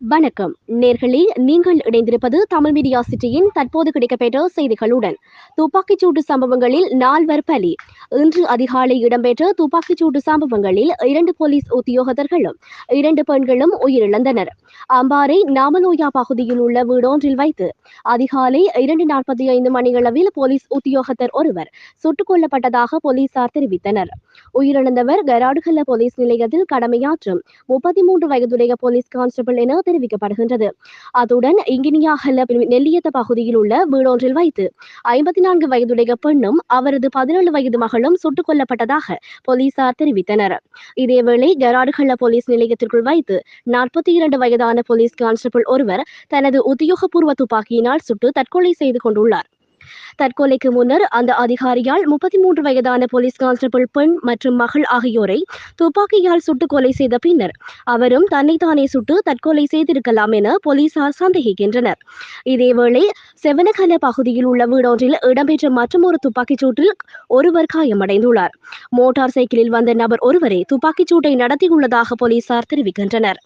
வணக்கம் நேர்களே, நீங்கள் இணைந்திருப்பது தமிழ் மீடியா சிட்டியின் தற்போது கிடைக்கப்பெற்ற செய்திகளுடன். துப்பாக்கிச்சூட்டு சம்பவங்களில் 4 பலி. இன்று அதிகாலை இடம்பெற்ற துப்பாக்கிச்சூட்டு சம்பவங்களில் 2 போலீஸ் உத்தியோகத்தர்களும் 2 பெண்களும் உயிரிழந்தனர். அம்பாறை நாமலோயா பகுதியில் உள்ள வீடொன்றில் வைத்து அதிகாலை 2:45 மணியளவில் போலீஸ் உத்தியோகத்தர் ஒருவர் சுட்டுக் கொல்லப்பட்டதாக போலீசார் தெரிவித்தனர். உயிரிழந்தவர் கராடுகல்ல போலீஸ் நிலையத்தில் கடமையாற்றும் 33 வயதுடைய போலீஸ் கான்ஸ்டபிள் என தெரிவிக்கப்படுகின்றது. அத்துடன் இங்கினியாகல்ல நெல்லியத்த பகுதியில் உள்ள வீடொன்றில் வைத்து 54 வயதுடைய பெண்ணும் அவரது 17 வயது மகளும் சுட்டுக் கொல்லப்பட்டதாக போலீசார் தெரிவித்தனர். இதேவேளை கராடுகல்ல போலீஸ் நிலையத்திற்குள் வைத்து 42 வயதான போலீஸ் கான்ஸ்டபிள் ஒருவர் தனது உத்தியோகபூர்வ துப்பாக்கியினால் சுட்டு தற்கொலை செய்து கொண்டுள்ளார். தற்கொலைக்கு முன்னர் அந்த அதிகாரியால் 33 வயதான போலீஸ் கான்ஸ்டபிள் பெண் மற்றும் மகள் ஆகியோரை துப்பாக்கியால் சுட்டு கொலை செய்த பின்னர் அவரும் தன்னைத்தானே சுட்டு தற்கொலை செய்திருக்கலாம் என போலீசார் சந்தேகிக்கின்றனர். இதேவேளை செவனகல பகுதியில் உள்ள வீடொன்றில் இடம்பெற்ற மற்றொரு துப்பாக்கிச் சூட்டில் ஒருவர் காயமடைந்துள்ளார். மோட்டார் சைக்கிளில் வந்த நபர் ஒருவரே துப்பாக்கிச் சூட்டை நடத்தியுள்ளதாக போலீசார் தெரிவிக்கின்றனர்.